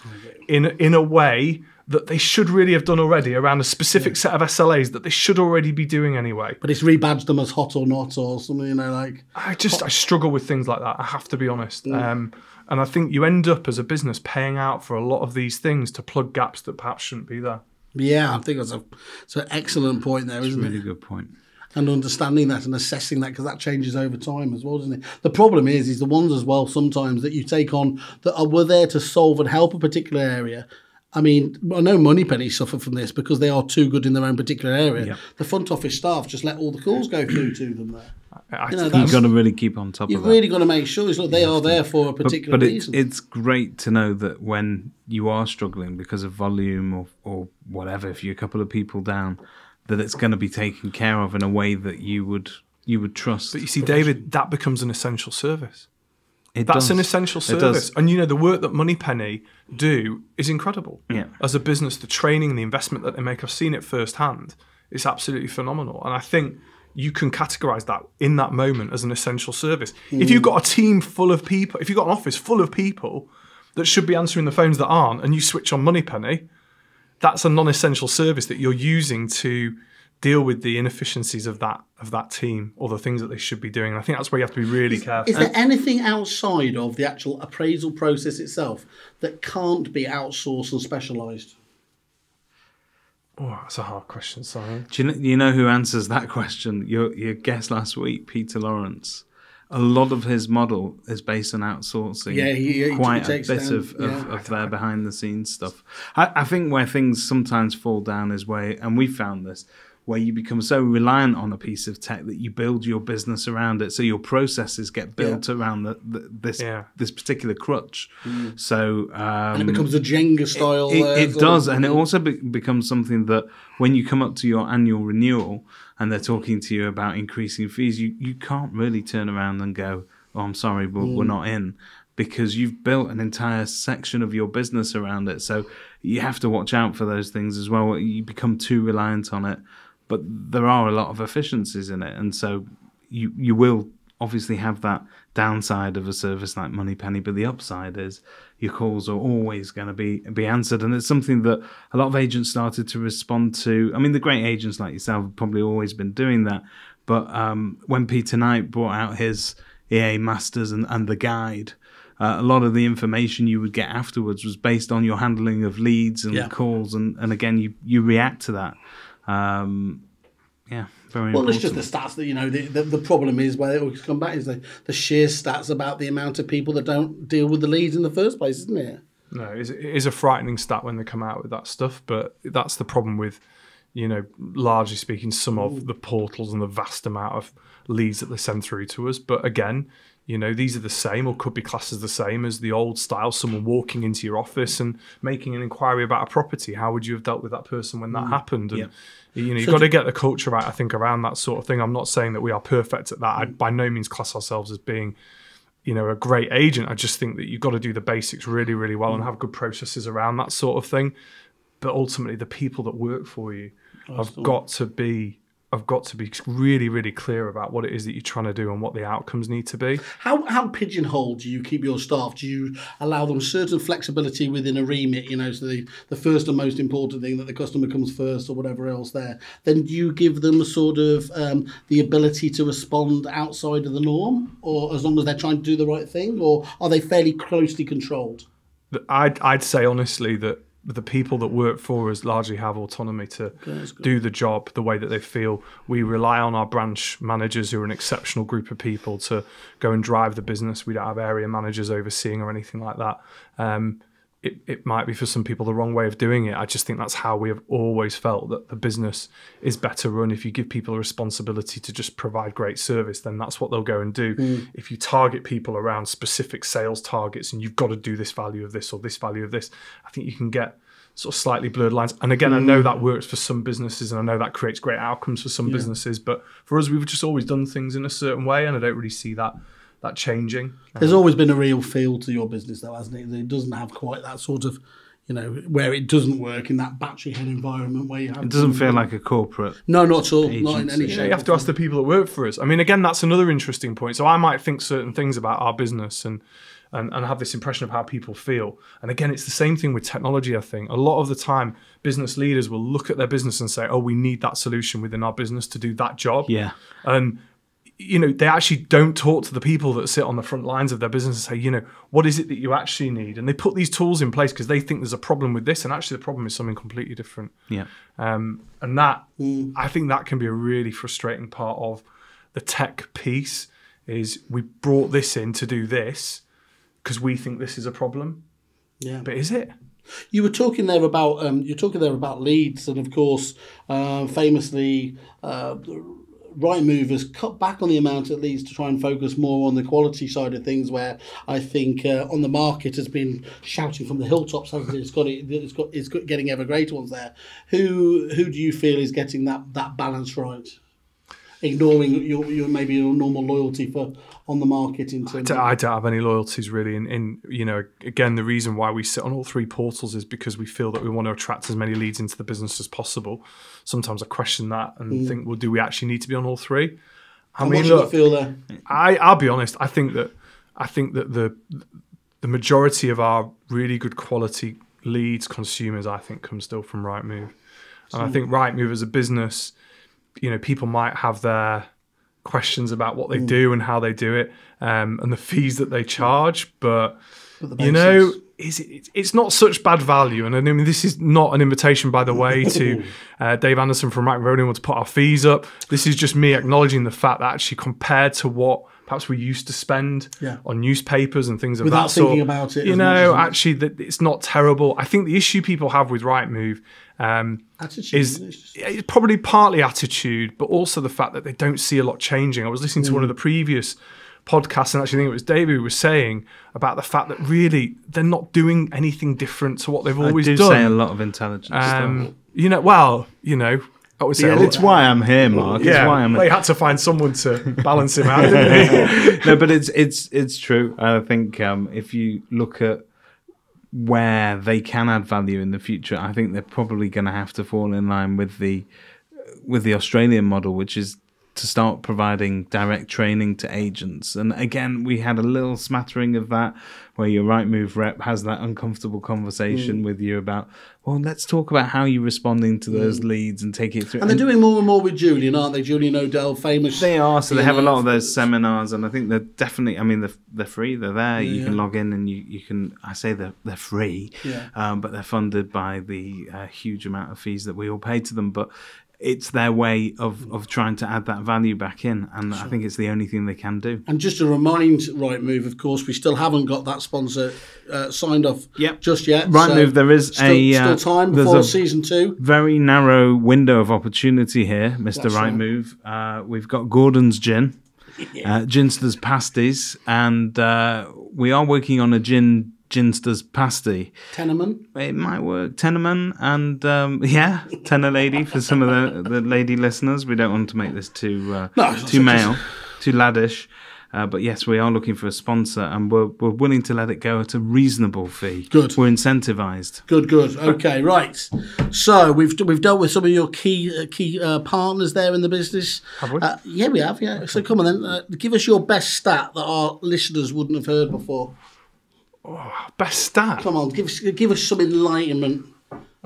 in a way that they should really have done already around a specific set of SLAs that they should already be doing anyway. But it's rebadged them as hot or not or something, you know, like. I struggle with things like that. I have to be honest. Mm. And I think you end up as a business paying out for a lot of these things to plug gaps that perhaps shouldn't be there. Yeah, I think it's an excellent point there, isn't Really it? good point. And understanding that and assessing that, because that changes over time as well, doesn't it? The problem is the ones as well sometimes that you take on that were there to solve and help a particular area. I mean, I know Moneypenny suffer from this because they are too good in their own particular area. Yeah. The front office staff just let all the calls go through to them there. You know, You've that's, got to really keep on top you've of that. really got to make sure look, they are there for a particular But reason. it's great to know that when you are struggling because of volume or whatever, if you're a couple of people down, that it's going to be taken care of in a way that you would trust. But you see, David, that becomes an essential service. It That's does. an essential It does. service. And you know, the work that Moneypenny do is incredible. Yeah. As a business, the training, the investment that they make, I've seen it firsthand. It's absolutely phenomenal. And I think you can categorize that in that moment as an essential service. If you've got a team full of people, if you've got an office full of people that should be answering the phones that aren't, and you switch on Moneypenny, that's a non-essential service that you're using to deal with the inefficiencies of that team or the things that they should be doing. And I think that's where you have to be really careful. Is there anything outside of the actual appraisal process itself that can't be outsourced and specialised? Oh, that's a hard question, sorry. Do you know who answers that question? Your guest last week, Peter Lawrence. A lot of his model is based on outsourcing. Yeah, he quite a takes bit down- of yeah. their behind the scenes stuff. I think where things sometimes fall down is where, and we found this, where you become so reliant on a piece of tech that you build your business around it. So your processes get built around this particular crutch. So And it becomes a Jenga style. it does, and it also becomes something that when you come up to your annual renewal and they're talking to you about increasing fees, you can't really turn around and go, "Oh, I'm sorry, but we're not in," because you've built an entire section of your business around it. So you have to watch out for those things as well. You become too reliant on it, but there are a lot of efficiencies in it, and so you will obviously have that downside of a service like Moneypenny, but the upside is your calls are always going to be answered, and it's something that a lot of agents started to respond to. I mean, the great agents like yourself have probably always been doing that, but when Peter Knight brought out his EA Masters and the guide, a lot of the information you would get afterwards was based on your handling of leads and calls, and again, you react to that. Very Well, important. it's just the stats that, you know, the problem is where it always come back is the sheer stats about the amount of people that don't deal with the leads in the first place, isn't it? No, it is a frightening stat when they come out with that stuff, but that's the problem with, you know, largely speaking, some of the portals and the vast amount of leads that they send through to us. But again, you know, these are the same or could be classed as the same as the old style, someone walking into your office and making an inquiry about a property. How would you have dealt with that person when that happened? And, you know, you've got to get the culture right, I think, around that sort of thing. I'm not saying that we are perfect at that. I by no means class ourselves as being, you know, a great agent. I just think that you've got to do the basics really, really well and have good processes around that sort of thing. But ultimately, the people that work for you have got to be really, really clear about what it is that you're trying to do and what the outcomes need to be. How pigeonholed do you keep your staff? Do you allow them certain flexibility within a remit, you know, so the first and most important thing that the customer comes first or whatever else there? Then do you give them a sort of the ability to respond outside of the norm, or as long as they're trying to do the right thing, or are they fairly closely controlled? I'd say honestly that the people that work for us largely have autonomy to do the job the way that they feel. We rely on our branch managers, who are an exceptional group of people, to go and drive the business. We don't have area managers overseeing or anything like that. It might be for some people the wrong way of doing it. I just think that's how we have always felt that the business is better run. If you give people a responsibility to just provide great service, then that's what they'll go and do. If you target people around specific sales targets and you've got to do this value of this or this value of this, I think you can get sort of slightly blurred lines. And again, I know that works for some businesses, and I know that creates great outcomes for some businesses. But for us, we've just always done things in a certain way, and I don't really see that changing. There's always been a real feel to your business, though, hasn't it? It doesn't have quite that sort of, where it doesn't work in that battery head environment where you have. It doesn't feel like a corporate. No, not at all. Not in any agency. shape. You have to ask the people that work for us. I mean, again, that's another interesting point. So I might think certain things about our business and have this impression of how people feel. And again, it's the same thing with technology, I think. A lot of the time, business leaders will look at their business and say, oh, we need that solution within our business to do that job. Yeah. And they actually don't talk to the people that sit on the front lines of their business and say, what is it that you actually need? And they put these tools in place because they think there's a problem with this, and actually the problem is something completely different. Yeah. And that, I think that can be a really frustrating part of the tech piece, is we brought this in to do this because we think this is a problem. Yeah. But is it? You were talking there about leads, and of course, famously, Rightmove has cut back on the amount of leads to try and focus more on the quality side of things. Where I think on the market has been shouting from the hilltops, hasn't it? It's got getting ever greater ones there. Who do you feel is getting that balance right? Ignoring your maybe your normal loyalty for on the market in terms. I don't have any loyalties really. In again, the reason why we sit on all three portals is because we feel that we want to attract as many leads into the business as possible. Sometimes I question that and think, well, do we actually need to be on all three? What do you feel there? I'll be honest. I think that the majority of our really good quality leads, consumers, I think, come still from Rightmove, and I think Rightmove as a business. People might have their questions about what they do and how they do it, and the fees that they charge. But it's not such bad value. And I mean, this is not an invitation, by the way, to Dave Anderson from Rightmove Only to put our fees up. This is just me acknowledging the fact that actually compared to what perhaps we used to spend on newspapers and things of without that sort, thinking about it, actually that it's not terrible. I think the issue people have with Rightmove is probably partly attitude, but also the fact that they don't see a lot changing. I was listening to one of the previous podcasts, and actually I think it was David who was saying about the fact that really they're not doing anything different to what they've always done. Say a lot of intelligent stuff. I would say it's why I'm here, Mark. It's why I'm. They had to find someone to balance him out, didn't they? No, but it's true. I think if you look at where they can add value in the future, I think they're probably going to have to fall in line with the Australian model, which is to start providing direct training to agents. And again, we had a little smattering of that, where your Rightmove rep has that uncomfortable conversation with you about, well, let's talk about how you're responding to those leads and take it through. And they're doing more and more with Julian, aren't they? Julian O'Dell, famous. They are. So they have a lot of those seminars, and I think they're definitely, I mean, they're free. They're there. You can log in and you can, I say they're free, but they're funded by the huge amount of fees that we all pay to them. But it's their way of trying to add that value back in, and I think it's the only thing they can do. And just to remind Rightmove, of course, we still haven't got that sponsor signed off just yet. Rightmove, there is still time before season 2. Very narrow window of opportunity here, Mr. That's Rightmove. We've got Gordon's Gin, Ginster's Pasties, and we are working on a Ginster's pasty. Tenement? It might work. Tenement and Tenor Lady for some of the lady listeners. We don't want to make this too male, too laddish. But yes, we are looking for a sponsor, and we're willing to let it go at a reasonable fee. Good. We're incentivized. Good. Okay, right. So we've dealt with some of your key partners there in the business. Have we? Yeah, we have. Yeah. So come on then, give us your best stat that our listeners wouldn't have heard before. Oh, best stat. Come on, give us some enlightenment.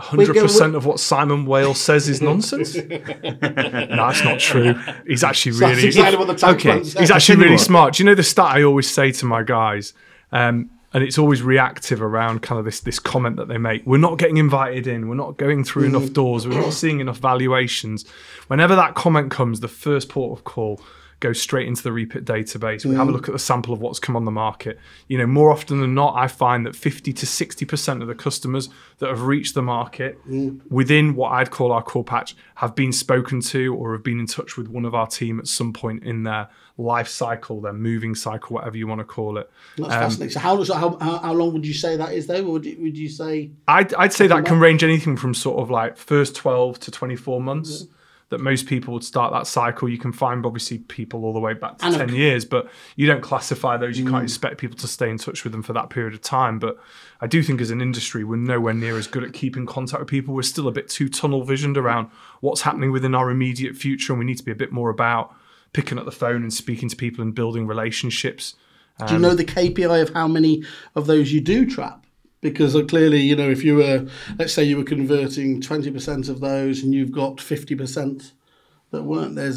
100% of what Simon Wales says is nonsense. No, that's not true. He's actually really That's exactly what the tank man said. He's actually really smart. Do you know the stat I always say to my guys? And it's always reactive around kind of this comment that they make. We're not getting invited in. We're not going through enough doors. We're not seeing enough valuations. Whenever that comment comes, the first port of call go straight into the Reapit database. We have a look at the sample of what's come on the market. You know, more often than not, I find that 50 to 60% of the customers that have reached the market within what I'd call our core patch have been spoken to or have been in touch with one of our team at some point in their life cycle, their moving cycle, whatever you want to call it. That's fascinating. So how long would you say that is, though? Would you say? I'd say that can range anything from sort of like first 12 to 24 months. That most people would start that cycle. You can find obviously people all the way back to 10 years, but you don't classify those. You can't expect people to stay in touch with them for that period of time. But I do think as an industry, we're nowhere near as good at keeping contact with people. We're still a bit too tunnel visioned around what's happening within our immediate future. And we need to be a bit more about picking up the phone and speaking to people and building relationships. Do you know the KPI of how many of those you do trap? Because clearly, you know, if you were, let's say you were converting 20% of those and you've got 50% that weren't, there's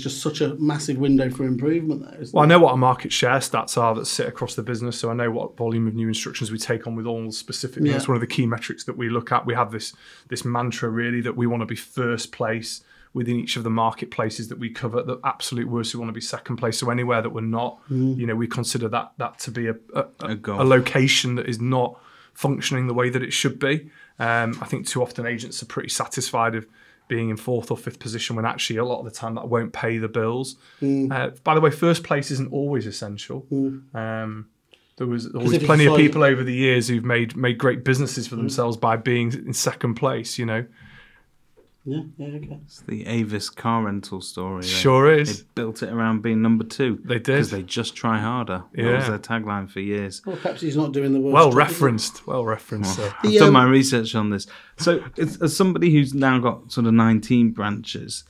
just such a massive window for improvement there. Well, I know what our market share stats are that sit across the business, so I know what volume of new instructions we take on with all specifically. That's one of the key metrics that we look at. We have this mantra really that we want to be first place within each of the marketplaces that we cover. The absolute worst, we want to be second place. So anywhere that we're not, you know, we consider that to be a location that is not functioning the way that it should be. I think too often agents are pretty satisfied of being in fourth or fifth position when actually a lot of the time that won't pay the bills. By the way, first place isn't always essential. There was always plenty of people over the years who've made great businesses for themselves by being in second place, you know. Yeah, okay. It's the Avis car rental story. Sure is. They built it around being number 2. They did. Because they just try harder. That was their tagline for years. Well, perhaps he's not doing the worst. Well referenced. I've done my research on this. So, as somebody who's now got sort of 19 branches,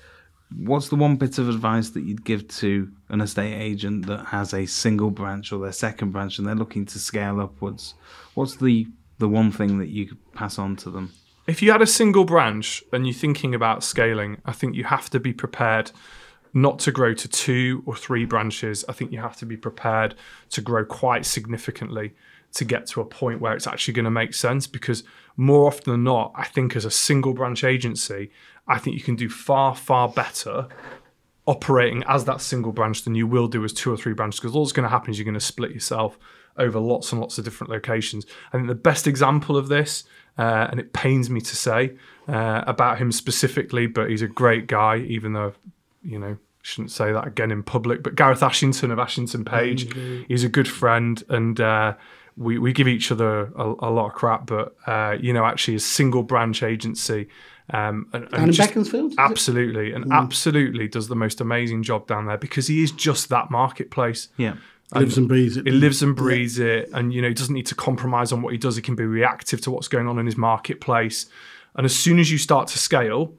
what's the one bit of advice that you'd give to an estate agent that has a single branch or their second branch and they're looking to scale upwards? What's the one thing that you could pass on to them? If you had a single branch and you're thinking about scaling, I think you have to be prepared not to grow to 2 or 3 branches. I think you have to be prepared to grow quite significantly to get to a point where it's actually going to make sense, because more often than not, I think as a single branch agency, I think you can do far, far better operating as that single branch than you will do as 2 or 3 branches, because all that's going to happen is you're going to split yourself over lots and lots of different locations. I think the best example of this, and it pains me to say about him specifically, but he's a great guy, even though, you know, shouldn't say that again in public, but Gareth Ashington of Ashington Page, he's a good friend, and we give each other a lot of crap, but, you know, actually a single branch agency. And in Beaconsfield? Absolutely, and absolutely does the most amazing job down there, because he is just that marketplace. Yeah. Lives and breathes it. He lives and breathes it, and you know, he doesn't need to compromise on what he does. He can be reactive to what's going on in his marketplace. And as soon as you start to scale,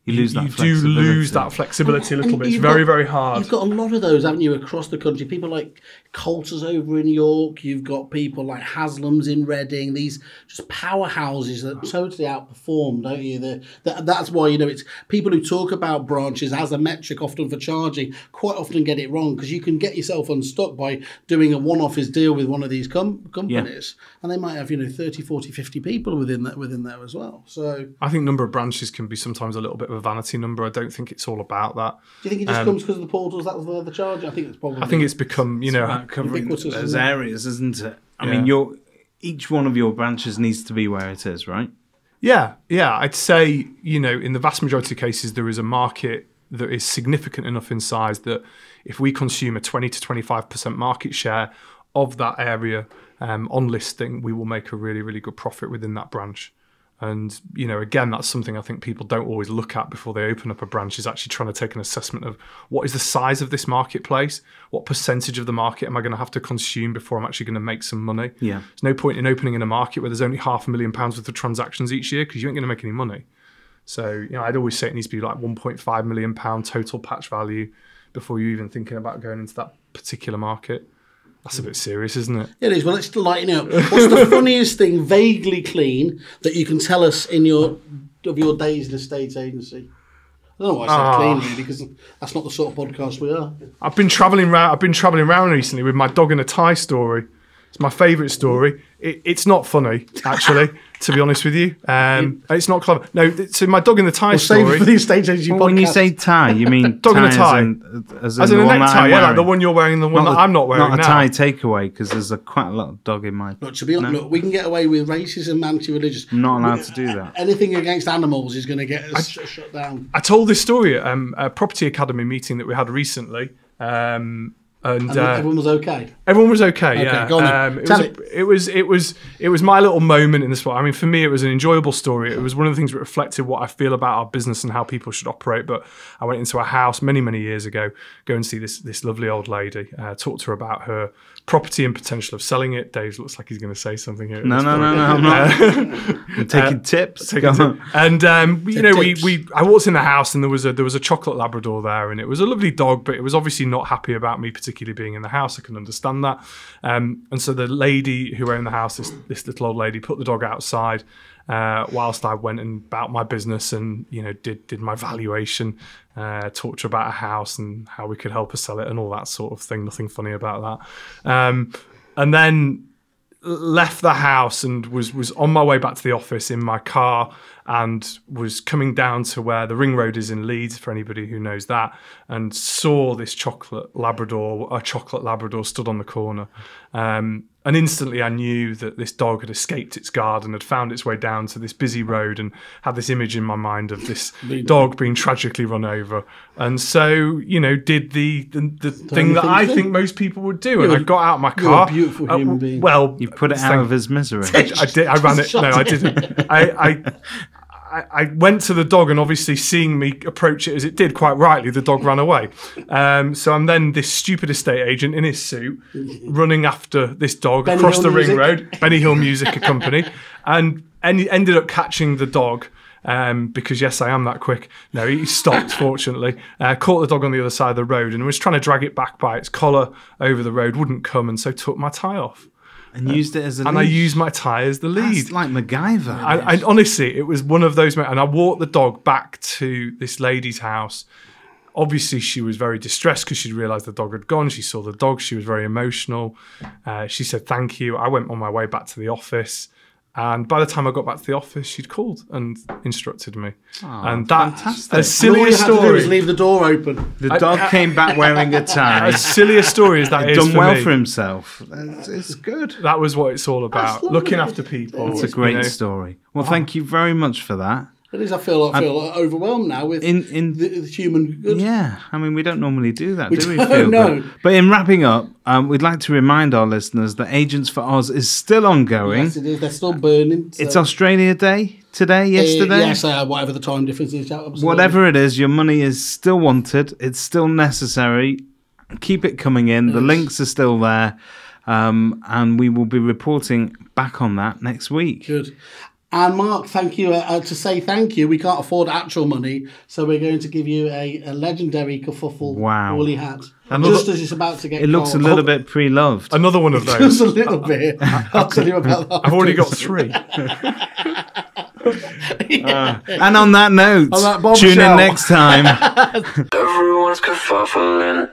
you do lose that flexibility a little bit. It's very, very hard. You've got a lot of those, haven't you, across the country? People like Coulter's over in York. You've got people like Haslam's in Reading. These just powerhouses that totally outperform, don't you? That's why, you know, it's people who talk about branches as a metric often for charging quite often get it wrong, because you can get yourself unstuck by doing a one-off deal with one of these companies, and they might have, you know, 30, 40, 50 people within there as well. So I think number of branches can be sometimes a little bit of a vanity number. I don't think it's all about that. Do you think it just comes because of the portals? That was the charge. I think it's become, you know, covering those areas, isn't it? I mean, each one of your branches needs to be where it is, right? Yeah. I'd say, you know, in the vast majority of cases, there is a market that is significant enough in size that if we consume a 20 to 25% market share of that area on listing, we will make a really, really good profit within that branch. And, you know, again, that's something I think people don't always look at before they open up a branch, is actually trying to take an assessment of what is the size of this marketplace? What percentage of the market am I going to have to consume before I'm actually going to make some money? Yeah. There's no point in opening in a market where there's only £500,000 worth of transactions each year, because you ain't going to make any money. So, you know, I'd always say it needs to be like £1.5 million total patch value before you're even thinking about going into that particular market. That's a bit serious, isn't it? It is. Well, let's lighten it up. What's the funniest thing, vaguely clean, that you can tell us of your days in a estate agency? I don't know why I said clean, really, because that's not the sort of podcast we are. I've been travelling around recently with my dog and a tie story. It's my favourite story. It's not funny, actually, to be honest with you. It's not clever. No, so my dog in the tie Save story. it for the estate agency Well, podcast. when you say tie, you mean Dog in a tie tie. as As in in the a one that necktie, I'm yeah, like wearing? the one you're wearing, the one that I'm not wearing Not a now. tie takeaway, because there's quite a lot of dog in my. Look, to be honest, look, we can get away with racism, anti-religious. I'm not allowed to do that. Anything against animals is going to get us shut down. I told this story at a Property Academy meeting that we had recently. And Everyone was okay. everyone was okay. Yeah, go on then. it was my little moment in this one. I mean, for me, it was an enjoyable story. It was one of the things that reflected what I feel about our business and how people should operate. But I went into a house many years ago, go and see this lovely old lady, talk to her about her property and potential of selling it. Dave looks like he's going to say something here. No, I'm not. I'm taking tips. Go on. And you know, tips. I walked in the house and there was a chocolate Labrador there, and it was a lovely dog, but it was obviously not happy about me particularly being in the house. I can understand that. And so the lady who owned the house, this little old lady, put the dog outside whilst I went and about my business and, you know, did my valuation, talked to her about a house and how we could help her sell it and all that sort of thing. Nothing funny about that. And then left the house and was on my way back to the office in my car, and was coming down to where the ring road is in Leeds, for anybody who knows that, and saw this chocolate Labrador stood on the corner. And instantly I knew that this dog had escaped its guard and had found its way down to this busy road, and had this image in my mind of this dog being tragically run over. And so, you know, did the thing that I think most people would do. And I got out of my You're car. a beautiful human being. Well, You put it out of his misery. I did. I ran it. No, I didn't. I went to the dog, and obviously seeing me approach it as it did, quite rightly, the dog ran away. So I'm then this stupid estate agent in his suit running after this dog Benny across Hill the ring Music. road, Benny Hill Music Company, and ended up catching the dog. Because yes, I am that quick. No, he stopped, fortunately. Caught the dog on the other side of the road and was trying to drag it back by its collar over the road, wouldn't come, and so took my tie off. And used it as a And I leash. used my tie as the lead. That's like MacGyver. I honestly, it was one of those, and I walked the dog back to this lady's house. Obviously, she was very distressed because she'd realised the dog had gone. She saw the dog. She was very emotional. She said, "Thank you." I went on my way back to the office. And by the time I got back to the office, she'd called and instructed me. And that, fantastic. as silly all a you had to do was story, leave the door open. The dog came back wearing a tie. as silly a story as that is Done for well me, for himself. It's good. that was what it's all about. lovely. Looking after people. It's a great story. Well, thank you very much for that. At least I feel overwhelmed now with the human good. Yeah, I mean, we don't normally do that, do we? don't, Phil? no. But in wrapping up, we'd like to remind our listeners that Agents for Oz is still ongoing. Yes, it is. They're still burning. So. It's Australia Day today, yesterday. Yes, whatever the time difference is. Absolutely. Whatever it is, your money is still wanted. It's still necessary. Keep it coming in. The links are still there. And we will be reporting back on that next week. Good. And Mark, thank you. To say thank you, we can't afford actual money, so we're going to give you a legendary kerfuffle Wow. woolly hat. Another- Just as it's about to get It looks a cold. little bit pre-loved. Another one of those. Just a little bit. I'll tell you about that. I've already got 3. And on that note, On that bombshell. tune in next time. Everyone's kerfuffling.